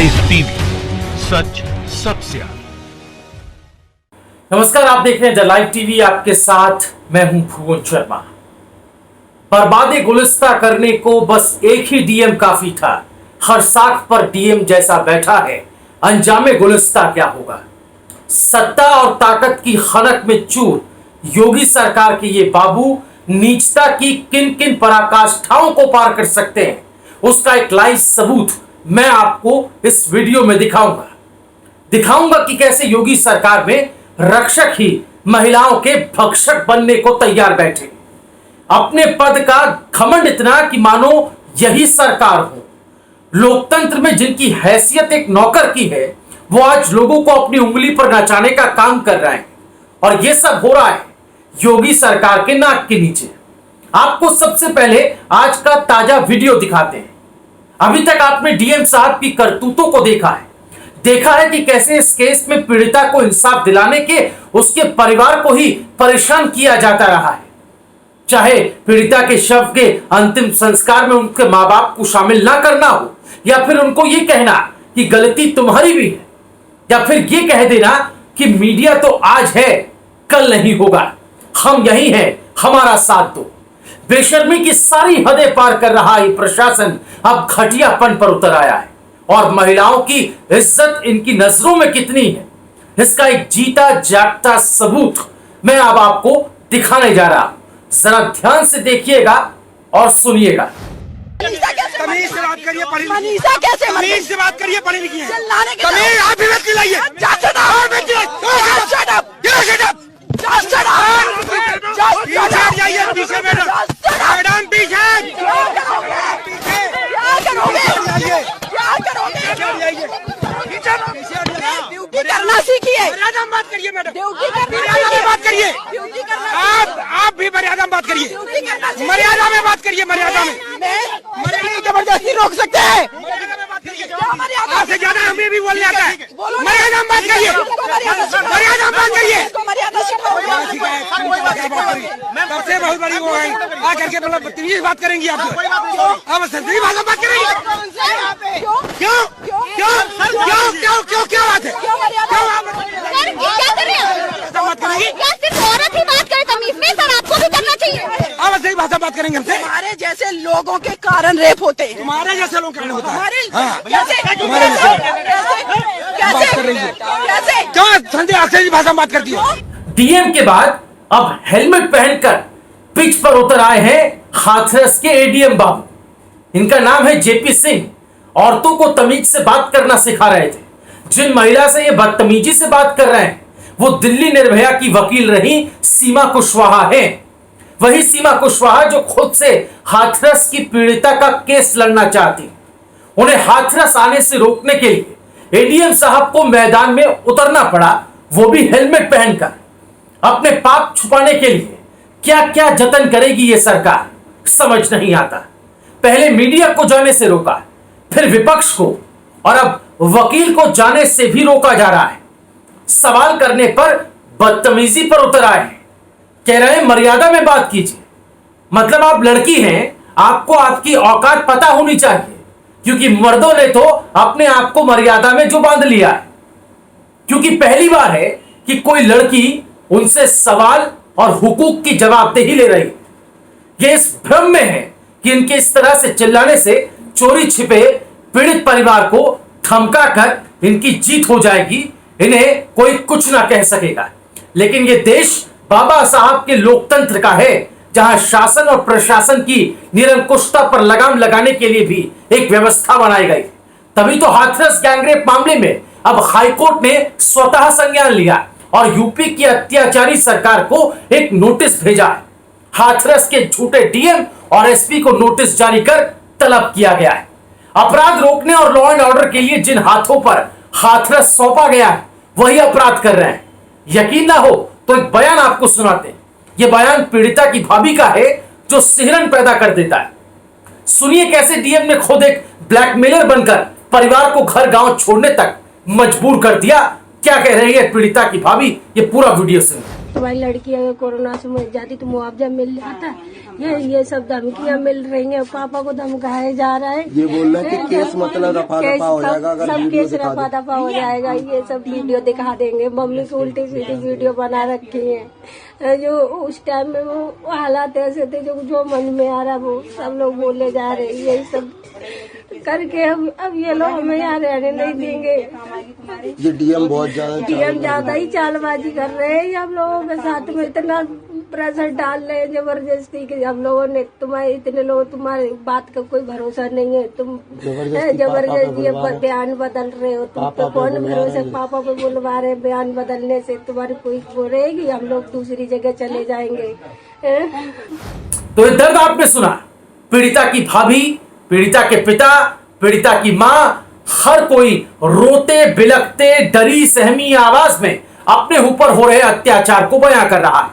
Live TV, सच सबसे आगे। नमस्कार, आप देख रहे हैं द लाइव टीवी। आपके साथ मैं हूं भुवन शर्मा। बर्बादी गुलिस्ता करने को बस एक ही डीएम काफी था। हर साख पर डीएम जैसा बैठा है, अंजामे गुलिस्ता क्या होगा। सत्ता और ताकत की खनक में चूर योगी सरकार के ये बाबू नीचता की किन किन पराकाष्ठाओं को पार कर सकते हैं, उसका एक लाइव सबूत मैं आपको इस वीडियो में दिखाऊंगा कि कैसे योगी सरकार में रक्षक ही महिलाओं के भक्षक बनने को तैयार बैठे। अपने पद का घमंड इतना कि मानो यही सरकार हो। लोकतंत्र में जिनकी हैसियत एक नौकर की है, वो आज लोगों को अपनी उंगली पर नचाने का काम कर रहे हैं। और यह सब हो रहा है योगी सरकार के नाक के नीचे। आपको सबसे पहले आज का ताजा वीडियो दिखाते हैं। अभी तक आपने डीएम साहब की करतूतों को देखा है कि कैसे इस केस में पीड़िता को इंसाफ दिलाने के उसके परिवार को ही परेशान किया जाता रहा है। चाहे पीड़िता के शव के अंतिम संस्कार में उनके मां बाप को शामिल ना करना हो, या फिर उनको यह कहना कि गलती तुम्हारी भी है, या फिर यह कह देना कि मीडिया तो आज है कल नहीं होगा, हम यही हैं, हमारा साथ दो। बेशर्मी की सारी हदें पार कर रहा ये प्रशासन अब घटियापन पर उतर आया है। और महिलाओं की इज्जत इनकी नजरों में कितनी है, इसका एक जीता जागता सबूत मैं अब आपको दिखाने जा रहा हूं। जरा ध्यान से देखिएगा और सुनिएगा। तमीज से बात करिए, तमीज से बात करिए, पढ़ी लिखी है। तमीज आप भी मत खिलाइए। पीछे मैडम, पीछे करना सीखिए। मर्यादा में बात करिए मैडम, मर्यादा में बात करिए। आप भी मर्यादा में बात करिए, मर्यादा में बात करिए। मर्यादा में जबरदस्ती रोक सकते हैं। आपसे ज्यादा हमें भी बोलने आता है। मर्यादा में बात करिए, मर्यादा में बात करिए। सबसे बहुत बड़ी वो है आकर के मतलब बदतमीजी बात करेंगी आप। अब संसदीय भाषा में बात करेंगी। क्यों क्यों क्यों क्यों क्यों क्या बात है? क्या कर रहे हैं? क्या सिर्फ औरत ही बात करे तमीज में? सर आपको भी करना चाहिए। अब सही भाषा बात करेंगे हमसे। हमारे जैसे लोगों के कारण रेप होते हैं। तुम्हारे जैसे लोग कारण होता है। कैसे क्यों संजय अक्षय भाषा में बात करती हो? डीएम के बाद अब हेलमेट पहनकर पिच पर उतर आए हैं हाथरस के एडीएम बाबू। इनका नाम है जेपी सिंह। औरतों को तमीज से बात करना सिखा रहे थे। जिन महिला से ये बदतमीजी से बात कर रहे हैं वो दिल्ली निर्भया की वकील रही सीमा कुशवाहा है। वही सीमा कुशवाहा जो खुद से हाथरस की पीड़िता का केस लड़ना चाहती। उन्हें हाथरस आने से रोकने के लिए एडीएम साहब को मैदान में उतरना पड़ा, वो भी हेलमेट पहनकर। अपने पाप छुपाने के लिए क्या क्या जतन करेगी ये सरकार, समझ नहीं आता। पहले मीडिया को जाने से रोका, फिर विपक्ष को, और अब वकील को जाने से भी रोका जा रहा है। सवाल करने पर बदतमीजी पर उतर आए हैं। कह रहे हैं मर्यादा में बात कीजिए। मतलब आप लड़की हैं, आपको आपकी औकात पता होनी चाहिए, क्योंकि मर्दों ने तो अपने आप को मर्यादा में जो बांध लिया है। क्योंकि पहली बार है कि कोई लड़की उनसे सवाल और हुकूक की जवाबदेही ले रही। ये इस भ्रम में है कि इनके इस तरह से चिल्लाने से चोरी छिपे पीड़ित परिवार को धमकाकर इनकी जीत हो जाएगी, इन्हें कोई कुछ ना कह सकेगा। लेकिन ये देश बाबा साहब के लोकतंत्र का है, जहां शासन और प्रशासन की निरंकुशता पर लगाम लगाने के लिए भी एक व्यवस्था बनाई गई। तभी तो हाथरस गैंगरेप मामले में अब हाईकोर्ट ने स्वतः संज्ञान लिया और यूपी की अत्याचारी सरकार को एक नोटिस भेजा है। हाथरस के झूठे डीएम और एसपी को नोटिस जारी कर तलब किया गया है। अपराध रोकने और लॉ एंड ऑर्डर के लिए जिन हाथों पर हाथरस सौंपा गया है वही अपराध कर रहे हैं। यकीन ना हो तो एक बयान आपको सुनाते हैं। यह बयान पीड़िता की भाभी का है जो सिहरन पैदा कर देता है। सुनिए कैसे डीएम ने खुद एक ब्लैकमेलर बनकर परिवार को घर गांव छोड़ने तक मजबूर कर दिया। क्या कह रही है पीड़िता की भाभी, ये पूरा वीडियो सुनिए। तुम्हारी लड़की अगर कोरोना से मर जाती तो मुआवजा मिल जाता। ये सब धमकियां मिल रही हैं, पापा को धमकाया जा रहा है। ये बोल रहे हैं कि केस मतलब रफा दफा हो जाएगा, अगर सब केस रफा दफा हो जाएगा। ये सब वीडियो दिखा देंगे, मम्मी की उल्टी सीधी वीडियो बना रखी है। जो उस टाइम में वो हालात ऐसे थे, जो मन में आ रहा वो सब लोग बोले जा रहे, यही सब करके अब ये लोग हमें यहाँ रहने नहीं देंगे। ये डीएम बहुत ज्यादा ही चालबाजी कर रहे हैं। हम लोगों के साथ में इतना प्रेशर डाल रहे हैं जबरदस्ती कि हम लोगों ने इतने लोग तुम्हारी बात का कोई भरोसा नहीं है, तुम जबरदस्ती बयान बदल रहे हो, तुम पे कौन भरोसा। पापा पे बुलवा रहे, बयान बदलने से तुम्हारी कोई वो रहेगी, हम लोग दूसरी जगह चले जाएंगे। तो ये दर्द आपने सुना, पीड़िता की भाभी, पीड़िता के पिता, पीड़िता की माँ, हर कोई रोते बिलखते डरी सहमी आवाज में अपने ऊपर हो रहे अत्याचार को बयां कर रहा है,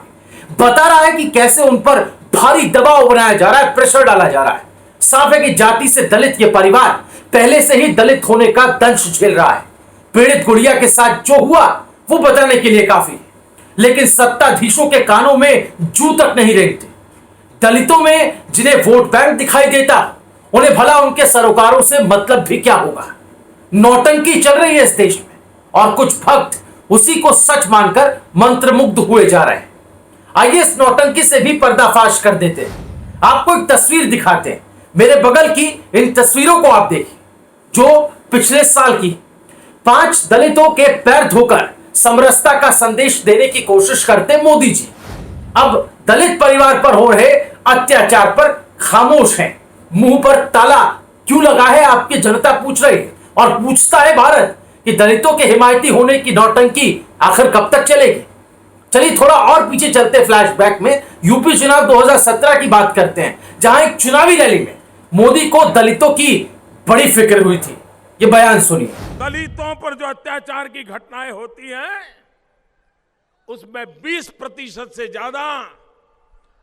बता रहा है कि कैसे उन पर भारी दबाव बनाया जा रहा है, प्रेशर डाला जा रहा है। साफ है कि जाति से दलित ये परिवार पहले से ही दलित होने का दंश झेल रहा है। पीड़ित गुड़िया के साथ जो हुआ वो बताने के लिए काफी, लेकिन सत्ताधीशों के कानों में जू तक नहीं रेंगती। दलितों में जिन्हें वोट बैंक दिखाई देता, उन्हें भला उनके सरोकारों से मतलब भी क्या होगा। नौटंकी चल रही है इस देश में और कुछ भक्त उसी को सच मानकर मंत्रमुग्ध हुए जा रहे हैं। आइए इस नौटंकी से भी पर्दाफाश कर देते हैं। आपको एक तस्वीर दिखाते हैं, मेरे बगल की इन तस्वीरों को आप देखिए, जो पिछले साल की 5 दलितों के पैर धोकर समरसता का संदेश देने की कोशिश करते मोदी जी अब दलित परिवार पर हो रहे अत्याचार पर खामोश हैं। मुंह पर ताला क्यों लगा है आपकी जनता पूछ रही है, और पूछता है भारत कि दलितों के हिमायती होने की नौटंकी आखिर कब तक चलेगी। चलिए थोड़ा और पीछे चलते, फ्लैशबैक में यूपी चुनाव 2017 की बात करते हैं, जहां एक चुनावी रैली में मोदी को दलितों की बड़ी फिक्र हुई थी। ये बयान सुनिए। दलितों पर जो अत्याचार की घटनाएं होती हैं, उसमें 20% से ज्यादा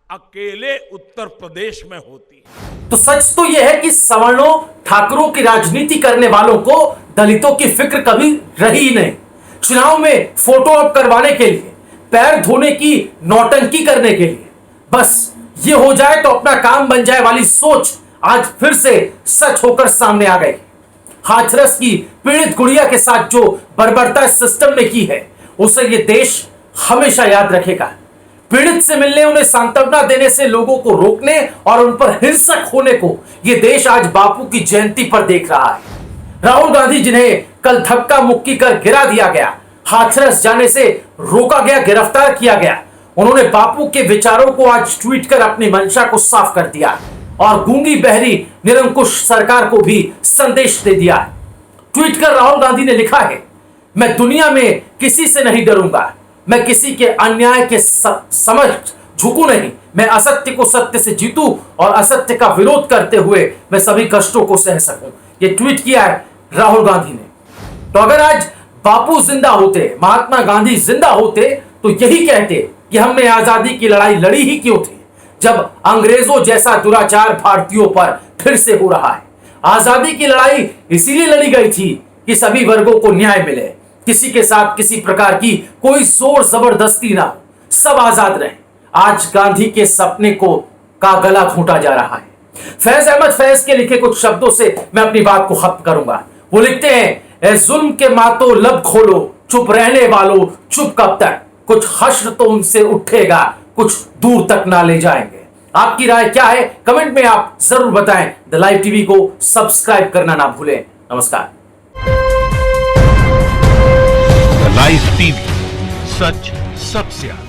अकेले उत्तर प्रदेश में होती है। तो सच तो यह है कि सवर्णों ठाकुरों की राजनीति करने वालों को दलितों की फिक्र कभी रही ही नहीं। चुनाव में फोटो ऑप करवाने के लिए, पैर धोने की नौटंकी करने के लिए, बस ये हो जाए तो अपना काम बन जाए वाली सोच आज फिर से सच होकर सामने आ गई। हाथरस की पीड़ित गुड़िया के साथ जो बर्बरता इस सिस्टम ने की है, उसे ये देश हमेशा याद रखेगा। पीड़ित से मिलने, उन्हें सांत्वना देने से लोगों को रोकने और उन पर हिंसक होने को ये देश आज बापू की जयंती पर देख रहा है। राहुल गांधी, जिन्हें कल धक्का मुक्की कर गिरा दिया गया, हाथरस जाने से रोका गया, गिरफ्तार किया गया, उन्होंने बापू के विचारों को आज ट्वीट कर अपनी मंशा को साफ कर दिया और गूंगी बहरी निरंकुश सरकार को भी संदेश दे दिया। ट्वीट कर राहुल गांधी ने लिखा है, मैं दुनिया में किसी से नहीं डरूंगा, मैं किसी के अन्याय के समक्ष झुकू नहीं, मैं असत्य को सत्य से जीतूं और असत्य का विरोध करते हुए मैं सभी कष्टों को सह सकूं। ये ट्वीट किया है राहुल गांधी ने। तो अगर आज बापू जिंदा होते, महात्मा गांधी जिंदा होते, तो यही कहते कि हमने आजादी की लड़ाई लड़ी ही क्यों थी, जब अंग्रेजों जैसा दुराचार भारतीयों पर फिर से हो रहा है। आजादी की लड़ाई इसीलिए लड़ी गई थी कि सभी वर्गों को न्याय मिले, किसी के साथ किसी प्रकार की कोई जोर जबरदस्ती ना हो, सब आजाद रहे। आज गांधी के सपने का गला घोंटा जा रहा है। फैज अहमद फैज के लिखे कुछ शब्दों से मैं अपनी बात को खत्म करूंगा। वो लिखते हैं, ए जुल्म के मातो लब खोलो, चुप रहने वालों चुप कब तक, कुछ हश्र तो उनसे उठेगा, कुछ दूर तक ना ले जाएंगे। आपकी राय क्या है, कमेंट में आप जरूर बताएं। द लाइव टीवी को सब्सक्राइब करना ना भूलें। नमस्कार। लाइव टीवी, सच सबसे आगे।